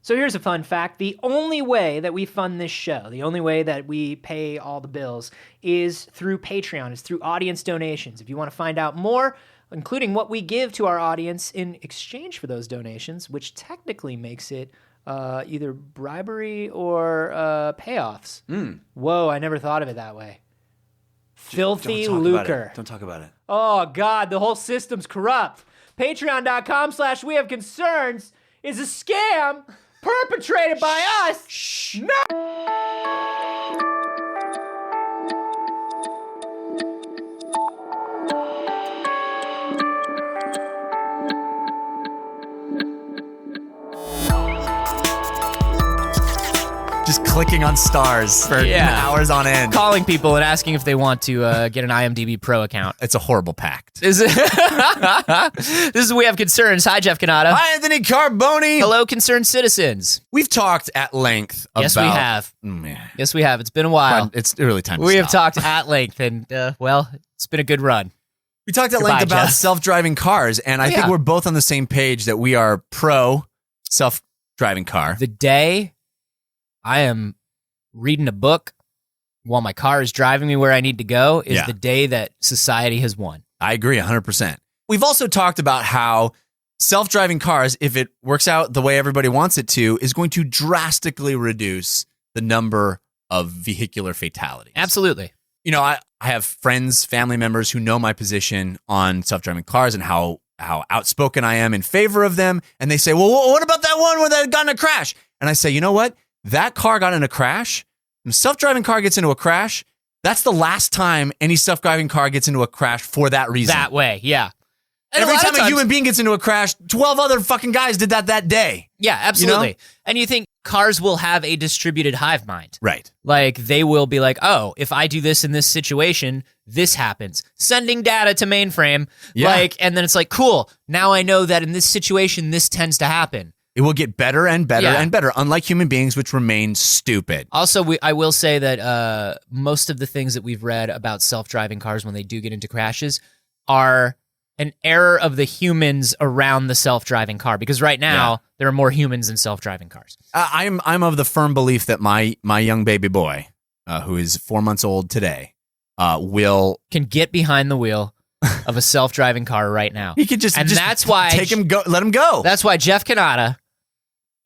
So here's a fun fact. The only way that we fund this show, the only way that we pay all the bills is through Patreon. It's through audience donations. If you want to find out more, including what we give to our audience in exchange for those donations, which technically makes it either bribery or payoffs. Whoa, I never thought of it that way. Filthy lucre. Don't talk about it. Oh, God, the whole system's corrupt. Patreon.com/wehaveconcerns is a scam perpetrated by us. Shh. Just clicking on stars for hours on end. Calling people and asking if they want to get an IMDb Pro account. It's a horrible pact. This is We Have Concerns. Hi, Jeff Canada. Hi, Anthony Carboni. Hello, concerned citizens. We've talked at length about... Yes, we have. Yes, we have. It's been a while. It's really time to We stop. have talked at length, and, it's been a good run. We talked at Goodbye, length about Jeff. self-driving cars, and I think we're both on the same page that we are pro self-driving car. The day I am reading a book while my car is driving me where I need to go is the day that society has won. I agree 100%. We've also talked about how self-driving cars, if it works out the way everybody wants it to, is going to drastically reduce the number of vehicular fatalities. Absolutely. You know, I have friends, family members who know my position on self-driving cars and how outspoken I am in favor of them. And they say, well, what about that one where that got in a crash? And I say, you know what? That car got in a crash. When a self-driving car gets into a crash, that's the last time any self-driving car gets into a crash for that reason. That way, yeah. And every time a human being gets into a crash, 12 other fucking guys did that day. Yeah, absolutely. You know? And you think cars will have a distributed hive mind. Right. Like, they will be like, oh, if I do this in this situation, this happens. Sending data to mainframe. Yeah. Like, and then it's like, cool, now I know that in this situation, this tends to happen. It will get better and better and better, unlike human beings, which remain stupid. Also, I will say that most of the things that we've read about self-driving cars when they do get into crashes are an error of the humans around the self-driving car. Because right now, there are more humans than self-driving cars. I'm of the firm belief that my young baby boy, who is 4 months old today, can get behind the wheel of a self-driving car right now. He could that's why let him go. That's why Jeff Canada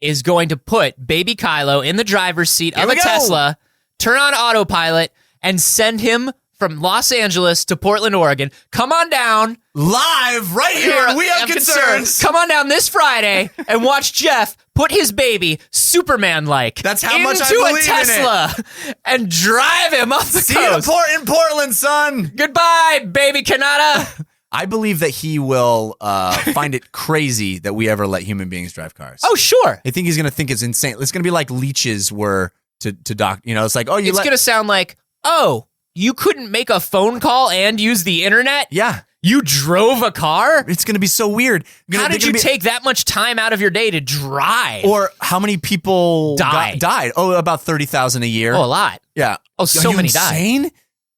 is going to put baby Kylo in the driver's seat of a Tesla, turn on autopilot, and send him from Los Angeles to Portland, Oregon. Come on down. Live right here. We have concerns. Come on down this Friday and watch Jeff put his baby, Superman-like, that's how much I into believe a Tesla in it. And drive him up the See coast. you in Portland, son. Goodbye, baby Canada. I believe that he will find it crazy that we ever let human beings drive cars. Oh, sure. I think he's going to think it's insane. It's going to be like leeches were to doc. You know, it's like, it's going to sound like, oh, you couldn't make a phone call and use the internet? Yeah. You drove a car? It's going to be so weird. How did you take that much time out of your day to drive? Or how many people died? Oh, about 30,000 a year. Oh, a lot. Yeah. Oh, so many died.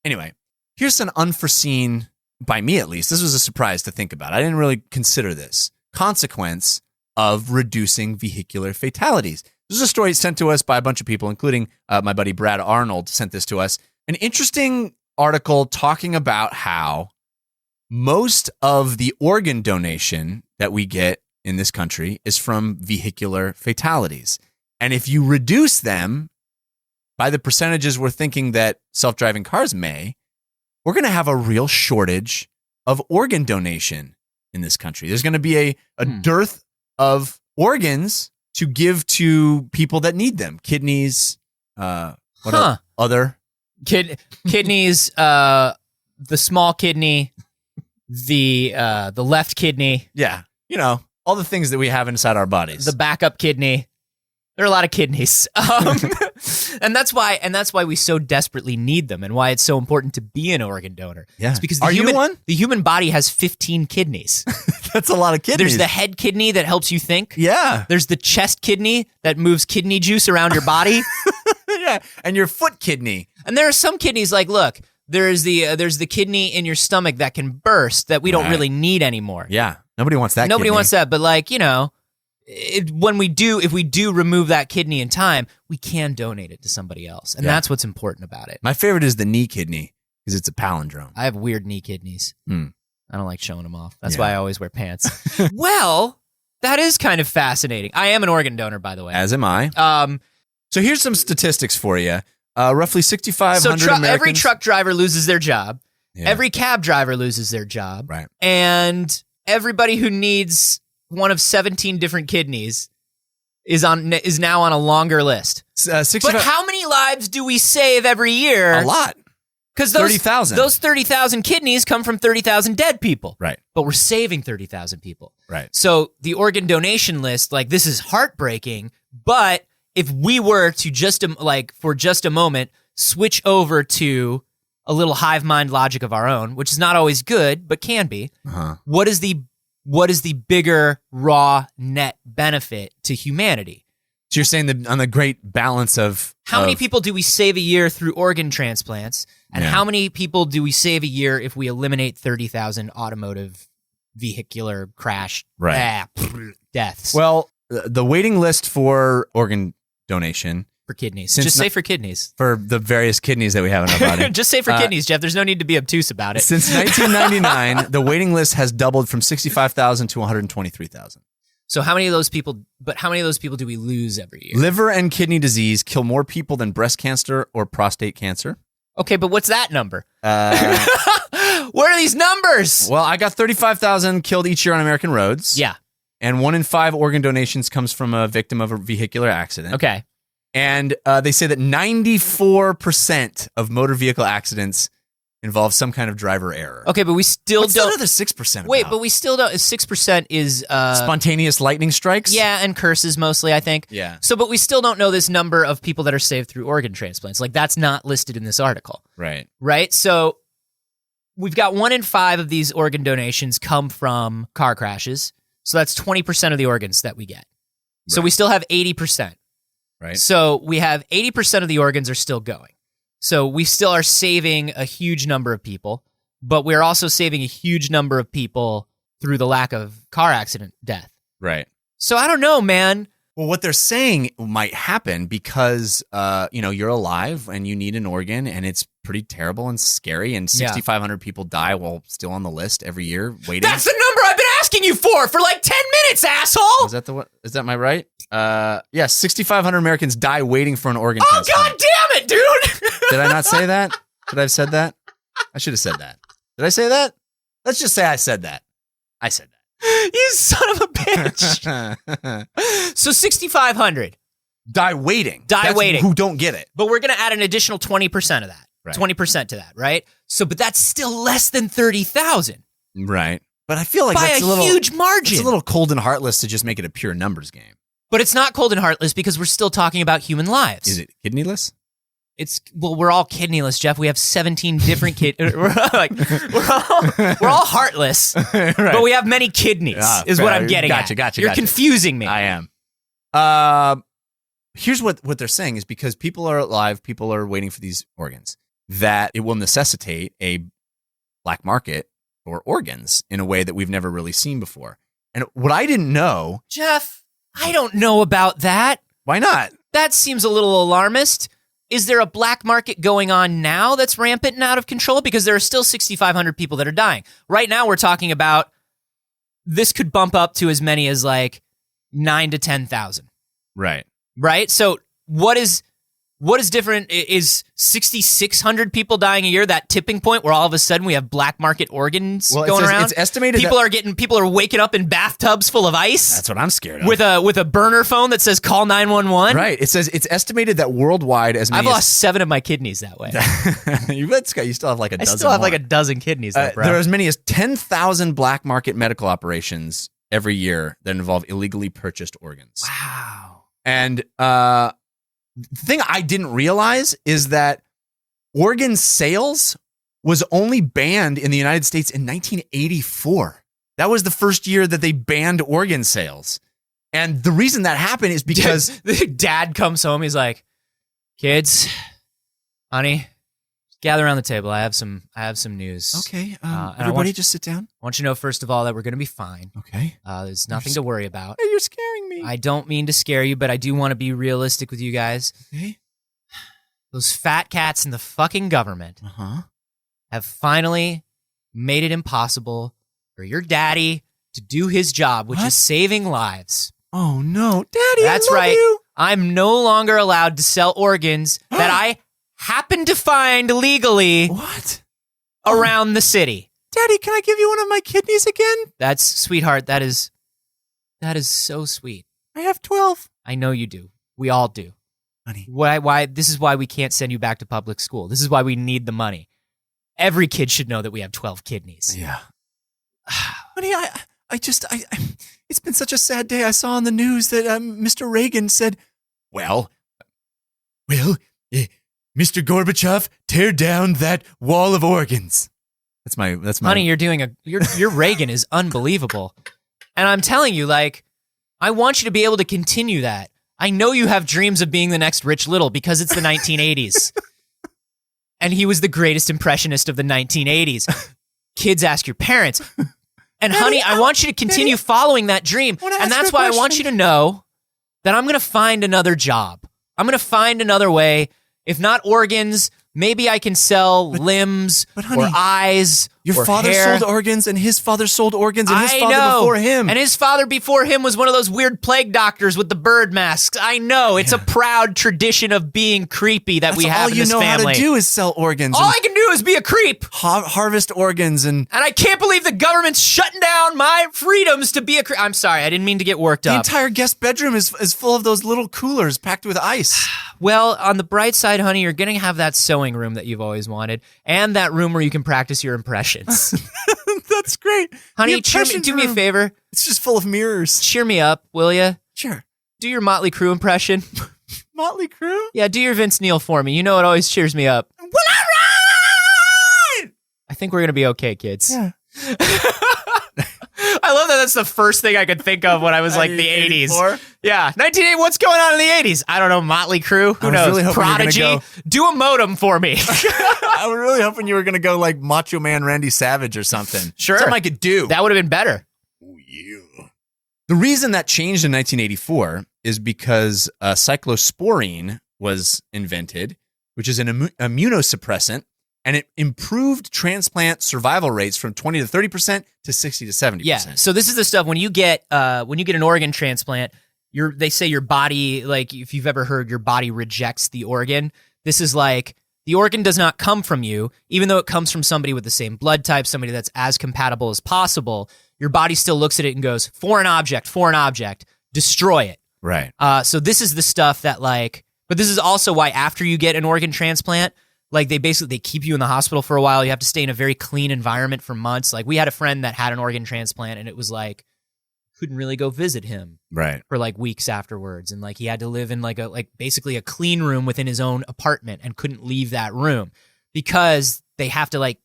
Anyway, here's an unforeseen, by me at least, this was a surprise to think about. I didn't really consider this consequence of reducing vehicular fatalities. This is a story sent to us by a bunch of people, including my buddy Brad Arnold sent this to us. An interesting article talking about how most of the organ donation that we get in this country is from vehicular fatalities. And if you reduce them by the percentages we're thinking that self-driving cars may, we're going to have a real shortage of organ donation in this country. There's going to be a dearth of organs to give to people that need them. Kidneys, other... Kidneys, the small kidney, the left kidney. Yeah, you know, all the things that we have inside our bodies. The backup kidney. There are a lot of kidneys, and that's why we so desperately need them, and why it's so important to be an organ donor. Yeah, it's because the human body has 15 kidneys. That's a lot of kidneys. There's the head kidney that helps you think. Yeah. There's the chest kidney that moves kidney juice around your body. Yeah, and your foot kidney. And there are some kidneys like, look, there's the kidney in your stomach that can burst that we don't really need anymore. Yeah, nobody wants that. Nobody wants that, but like, you know, if we do remove that kidney in time, we can donate it to somebody else. And that's what's important about it. My favorite is the knee kidney because it's a palindrome. I have weird knee kidneys. I don't like showing them off. That's Yeah. why I always wear pants. Well, that is kind of fascinating. I am an organ donor, by the way. As am I. So here's some statistics for you. Roughly 6,500 Americans. Every truck driver loses their job. Yeah. Every cab driver loses their job. Right. And everybody who needs one of 17 different kidneys is now on a longer list. 65 But how many lives do we save every year? A lot. Because 30,000. Those 30,000 kidneys come from 30,000 dead people. Right. But we're saving 30,000 people. Right. So the organ donation list, like, this is heartbreaking. But if we were to for just a moment, switch over to a little hive mind logic of our own, which is not always good, but can be, what is the bigger raw net benefit to humanity? So you're saying that on the great balance of How many people do we save a year through organ transplants? And how many people do we save a year if we eliminate 30,000 automotive vehicular crash deaths? Well, the waiting list for organ donation for kidneys. Since Just say for kidneys. for the various kidneys that we have in our body. Just say for kidneys, Jeff. There's no need to be obtuse about it. Since 1999, the waiting list has doubled from 65,000 to 123,000. So how many of those people do we lose every year? Liver and kidney disease kill more people than breast cancer or prostate cancer. Okay, but what's that number? What are these numbers? Well, I got 35,000 killed each year on American roads. Yeah. And 1 in 5 organ donations comes from a victim of a vehicular accident. Okay. And they say that 94% of motor vehicle accidents involve some kind of driver error. Okay, but we still What's don't. the other 6% Wait, about? but we still don't. 6% is Spontaneous lightning strikes? yeah, and curses mostly, I think. Yeah. So, but we still don't know this number of people that are saved through organ transplants. Like, that's not listed in this article, Right. right? So, we've got 1 in 5 of these organ donations come from car crashes. So that's 20% of the organs that we get. So we still have 80%. Right. So we have 80% of the organs are still going. So we still are saving a huge number of people, but we're also saving a huge number of people through the lack of car accident death. Right. So I don't know, man. Well, what they're saying might happen because, you're alive and you need an organ and it's pretty terrible and scary and 6,500 people die while still on the list every year waiting. That's the number I've been asking you for like 10 minutes, asshole! Is that the one? Is that my right? 6,500 Americans die waiting for an organ Oh, transplant. God damn it, dude! Did I not say that? Should I have said that? I should have said that. Did I say that? Let's just say I said that. I said that. You son of a bitch. So 6,500. Die waiting. That's waiting. Who don't get it. But we're going to add an additional 20% of that. Right. 20% to that, right? So, but that's still less than 30,000. Right. But I feel like By that's a huge margin. It's a little cold and heartless to just make it a pure numbers game. But it's not cold and heartless because we're still talking about human lives. Is it kidneyless? We're all kidneyless, Jeff. We have 17 different we're all heartless, Right. but we have many kidneys. Is what I'm getting at. Gotcha. You're confusing me. I am. Here's what they're saying is because people are alive, people are waiting for these organs, that it will necessitate a black market for organs in a way that we've never really seen before. And what I didn't know, Jeff, I don't know about that. why not? That seems a little alarmist. Is there a black market going on now that's rampant and out of control? Because there are still 6,500 people that are dying. Right now, we're talking about this could bump up to as many as like 9 to 10,000. Right. Right? So what is different? Is 6,600 people dying a year that tipping point where all of a sudden we have black market organs going around? It's estimated people are waking up in bathtubs full of ice. That's what I'm scared of. With a burner phone that says call 911. Right. It says it's estimated that worldwide as many I've lost 7 of my kidneys that way. You still have like a dozen. I still have more. like a dozen kidneys though, bro. There are as many as 10,000 black market medical operations every year that involve illegally purchased organs. Wow. And the thing I didn't realize is that organ sales was only banned in the United States in 1984. That was the first year that they banned organ sales. And the reason that happened is because the dad comes home, he's like, kids, honey, Gather around the table. I have some news. Okay. And Everybody just sit down. I want you to know, first of all, that we're going to be fine. Okay. There's nothing to worry about. Hey, you're scaring me. I don't mean to scare you, but I do want to be realistic with you guys. Okay. Those fat cats in the fucking government Uh-huh. have finally made it impossible for your daddy to do his job, which What? is saving lives. Oh, no. Daddy, That's I love right. you. I'm no longer allowed to sell organs that I happen to find legally What? around the city. Daddy, can I give you one of my kidneys again? That's, sweetheart, that is so sweet. I have 12. I know you do. We all do. Honey. Why this is why we can't send you back to public school. This is why we need the money. Every kid should know that we have 12 kidneys. Yeah. Honey, it's been such a sad day. I saw on the news that Mr. Reagan said, well, Mr. Gorbachev, tear down that wall of organs. That's my. Honey, you're doing your Reagan is unbelievable. And I'm telling you, like, I want you to be able to continue that. I know you have dreams of being the next Rich Little because it's the 1980s. And he was the greatest impressionist of the 1980s. Kids ask your parents. And Daddy, honey, I want you to continue following that dream. And that's why I want you to know that I'm going to find another job. I'm going to find another way. If not organs, maybe I can sell limbs honey, or eyes. Your or father hair. sold organs, and his father sold organs, and his I father know. before him. And his father before him was one of those weird plague doctors with the bird masks. I know. It's a proud tradition of being creepy that we have in this family. All you know how to do is sell organs. All I can do is be a creep. Harvest organs and I can't believe the government's shutting down my freedoms to be a creep. I'm sorry. I didn't mean to get worked the up. entire guest bedroom is full of those little coolers packed with ice. Well, on the bright side, honey, you're going to have that sewing room that you've always wanted and that room where you can practice your impressions. That's great. Honey, do me a favor. It's just full of mirrors. Cheer me up, will you? Sure. Do your Motley Crue impression. Motley Crue? Yeah, do your Vince Neil for me. You know it always cheers me up. Well, all right! I think we're going to be okay, kids. Yeah. I love that that's the first thing I could think of when I was like the 80s. Yeah, 1980, what's going on in the 80s? I don't know, Motley Crue? Who knows? Really Prodigy? Do a modem for me. I was really hoping you were going to go like Macho Man Randy Savage or something. Sure. Something I could do. That would have been better. Oh, yeah. The reason that changed in 1984 is because cyclosporine was invented, which is an immunosuppressant, and it improved transplant survival rates from 20 to 30% to 60 to 70%. Yeah. So this is the stuff when you get an organ transplant, they say your body, like if you've ever heard your body rejects the organ, this is like the organ does not come from you, even though it comes from somebody with the same blood type, somebody that's as compatible as possible. Your body still looks at it and goes, foreign object, destroy it. Right. So this is the stuff that but this is also why after you get an organ transplant, like they keep you in the hospital for a while. You have to stay in a very clean environment for months. Like we had a friend that had an organ transplant and it was like, couldn't really go visit him right for like weeks afterwards. And like he had to live in like basically a clean room within his own apartment and couldn't leave that room because they have to like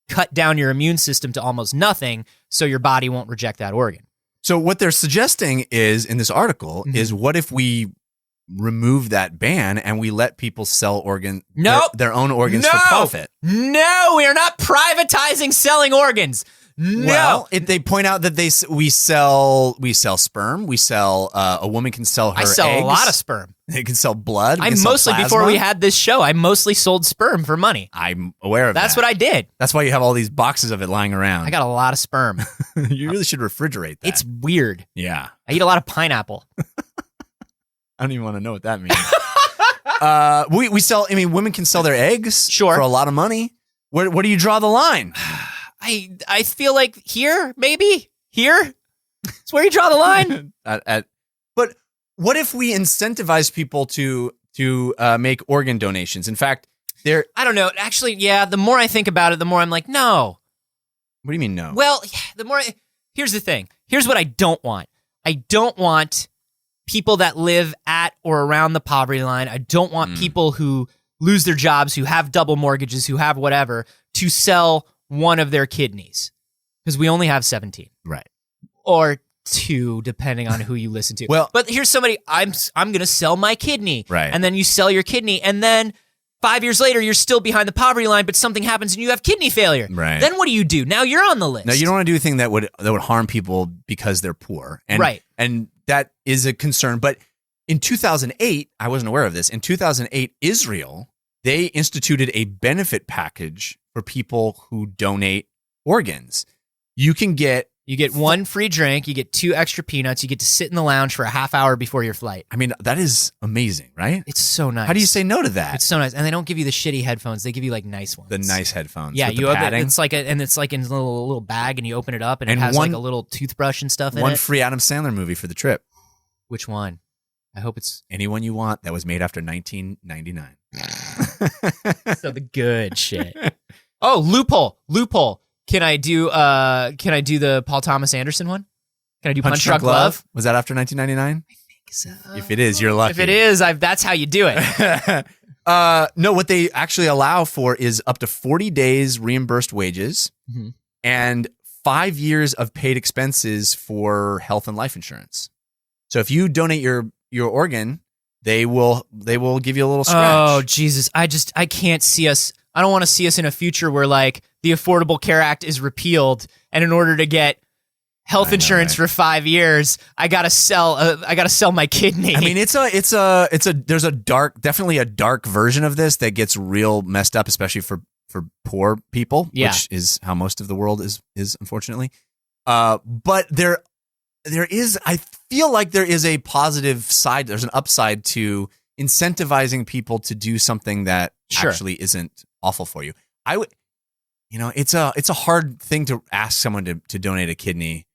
cut down your immune system to almost nothing so your body won't reject that organ. So what they're suggesting is in this article is what if we remove that ban and we let people sell their own organs for profit? No, we are not privatizing selling organs. No. Well, they point out that we sell sperm. We sell a woman can sell her eggs. I sell a lot of sperm. They can sell blood. I mostly, before we had this show, I mostly sold sperm for money. I'm aware of that. That's what I did. That's why you have all these boxes of it lying around. I got a lot of sperm. You really should refrigerate that. It's weird. Yeah. I eat a lot of pineapple. I don't even want to know what that means. We sell, women can sell their eggs for a lot of money. Where do you draw the line? I feel like here, maybe? Here? It's where you draw the line. But what if we incentivize people to make organ donations? In fact, I don't know. Actually, yeah, the more I think about it, the more I'm like, no. What do you mean no? Well, here's the thing. Here's what I don't want. I don't want people that live at or around the poverty line. I don't want people who lose their jobs, who have double mortgages, who have whatever, to sell one of their kidneys. Because we only have 17. Right. Or 2, depending on who you listen to. Well, but here's somebody, I'm going to sell my kidney. Right. And then you sell your kidney, and then 5 years later, you're still behind the poverty line, but something happens and you have kidney failure. Right. Then what do? Now you're on the list. No, you don't want to do anything that would harm people because they're poor. And, right. And that is a concern. But in 2008, I wasn't aware of this. In 2008, Israel, they instituted a benefit package for people who donate organs. You get one free drink, you get 2 extra peanuts, you get to sit in the lounge for a half hour before your flight. I mean, that is amazing, right? It's so nice. How do you say no to that? It's so nice. And they don't give you the shitty headphones. They give you like nice ones. The nice headphones. Yeah, with you the open padding. it's like in a little bag and you open it up and it And has one- like a little toothbrush and stuff in One it. free Adam Sandler movie for the trip. Which one? I hope it's Anyone you want that was made after 1999. so the good shit. Oh, loophole. Can I do the Paul Thomas Anderson one? Can I do Punch Drunk Love? Was that after 1999? So, If it is, you're lucky. if it is, that's how you do it. No, what they actually allow for is up to 40 days reimbursed wages Mhm. and 5 years of paid expenses for health and life insurance. So if you donate your organ, they will give you a little scratch. Oh Jesus! I can't see us. I don't want to see us in a future where like the Affordable Care Act is repealed, and in order to get health insurance for 5 years, I gotta sell my kidney. I mean, there's definitely a dark version of this that gets real messed up, especially for poor people, Yeah. which is how most of the world is unfortunately. But there is, I feel like there is a positive side. There's an upside to incentivizing people to do something that Sure. actually isn't awful for you. I would, it's a hard thing to ask someone to donate a kidney,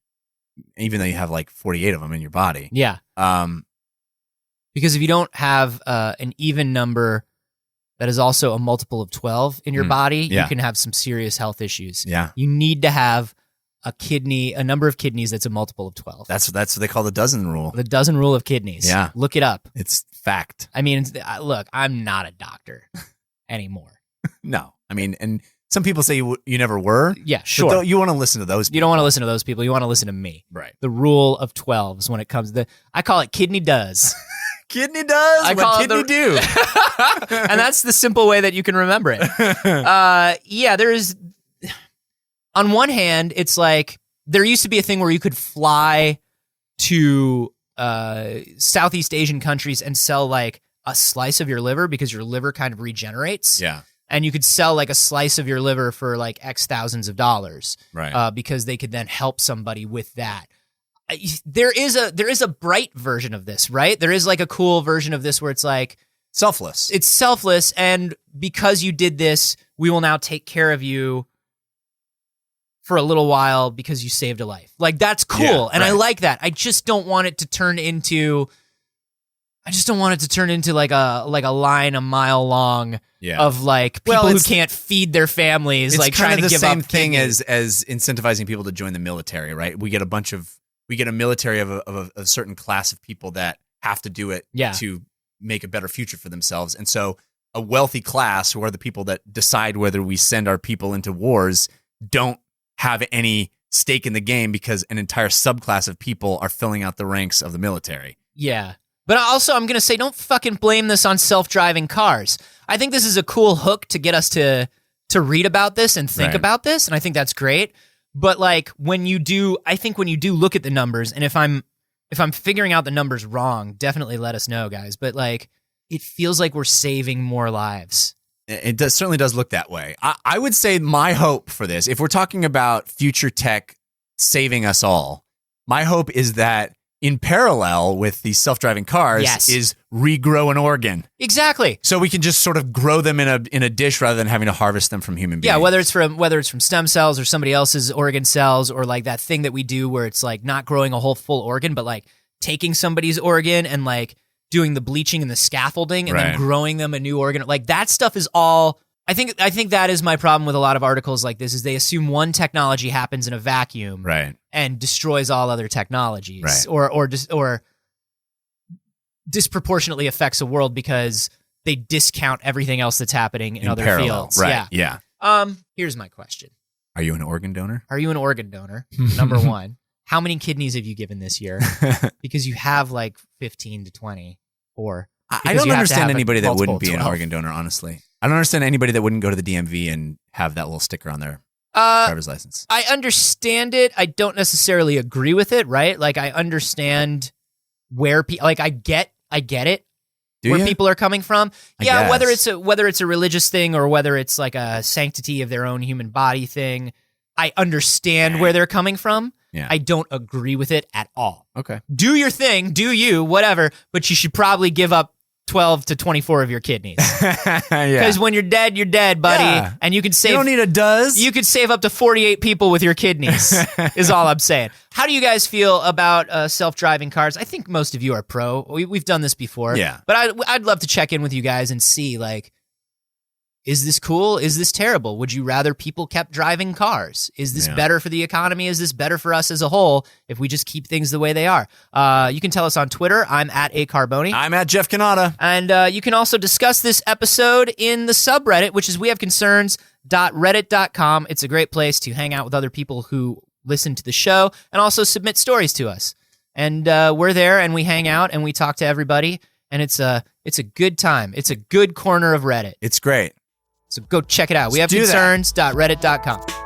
even though you have like 48 of them in your body. yeah, because if you don't have an even number that is also a multiple of 12 in your body, yeah. you can have some serious health issues. Yeah. You need to have a number of kidneys that's a multiple of 12. That's what they call the dozen rule. The dozen rule of kidneys. Yeah. Look it up. It's fact. I mean, look, I'm not a doctor anymore. No, I mean, and some people say you never were. Yeah, But sure. you want to listen to those people. You don't want to listen to those people. You want to listen to me. Right. The rule of 12s when it comes to I call it kidney does. Kidney does I what call it kidney do. And that's the simple way that you can remember it. Yeah, there is. On one hand, it's like there used to be a thing where you could fly to Southeast Asian countries and sell like a slice of your liver because your liver kind of regenerates. Yeah. And you could sell like a slice of your liver for like X thousands of dollars, Right. because they could then help somebody with that. There is a bright version of this, right? There is like a cool version of this where it's like Selfless. it's selfless, and because you did this, we will now take care of you for a little while because you saved a life. Like that's cool, Yeah, and I right. like that. I just don't want it to turn into like a line a mile long Yeah. of like people Well, who it's- can't feed their families, It's like kind trying of to the give same up thing kidneys. as incentivizing people to join the military, right? We get a military of a certain class of people that have to do it Yeah. to make a better future for themselves. And so a wealthy class, who are the people that decide whether we send our people into wars, don't have any stake in the game because an entire subclass of people are filling out the ranks of the military. Yeah. But also, I'm going to say, don't fucking blame this on self-driving cars. I think this is a cool hook to get us to read about this and think Right. about this, and I think that's great. But like when you do look at the numbers, and if I'm figuring out the numbers wrong, definitely let us know, guys. But like, it feels like we're saving more lives. Certainly does look that way. I would say my hope for this, if we're talking about future tech saving us all, my hope is that in parallel with these self-driving cars Yes. is regrow an organ. Exactly. So we can just sort of grow them in a dish rather than having to harvest them from human beings. Yeah, whether it's from stem cells or somebody else's organ cells, or like that thing that we do where it's like not growing a whole full organ, but like taking somebody's organ and like doing the bleaching and the scaffolding and then Right. growing them a new organ. Like that stuff is all. I think that is my problem with a lot of articles like this is they assume one technology happens in a vacuum Right. and destroys all other technologies, Right. or disproportionately affects a world because they discount everything else that's happening in other parallel. fields. Right. Yeah. Yeah. Here's my question. Are you an organ donor? Are you an organ donor? Number one. How many kidneys have you given this year? Because you have like 15 to 20 or I Because don't you have to understand have anybody that multiple wouldn't be an 12. organ donor, honestly. I don't understand anybody that wouldn't go to the DMV and have that little sticker on their driver's license. I understand it. I don't necessarily agree with it, right? Like, I understand where I get it. Do where you? people are coming from. I Yeah, guess. whether it's a religious thing or whether it's like a sanctity of their own human body thing, I understand where they're coming from. Yeah. I don't agree with it at all. Okay. Do your thing, do you, whatever, but you should probably give up 12 to 24 of your kidneys. Because when you're dead, buddy, Yeah. and you can save You don't need a does. you could save up to 48 people with your kidneys, is all I'm saying. How do you guys feel about self-driving cars? I think most of you are pro. We've done this before. Yeah. But I'd love to check in with you guys and see, like, is this cool? Is this terrible? Would you rather people kept driving cars? Is this better for the economy? Is this better for us as a whole if we just keep things the way they are? You can tell us on Twitter. I'm at @acarboni. I'm at Jeff Canada. And you can also discuss this episode in the subreddit, which is wehaveconcerns.reddit.com. It's a great place to hang out with other people who listen to the show and also submit stories to us. And we're there and we hang out and we talk to everybody. And it's a good time. It's a good corner of Reddit. It's great. So go check it out. Let's do that. Wehaveconcerns.reddit.com.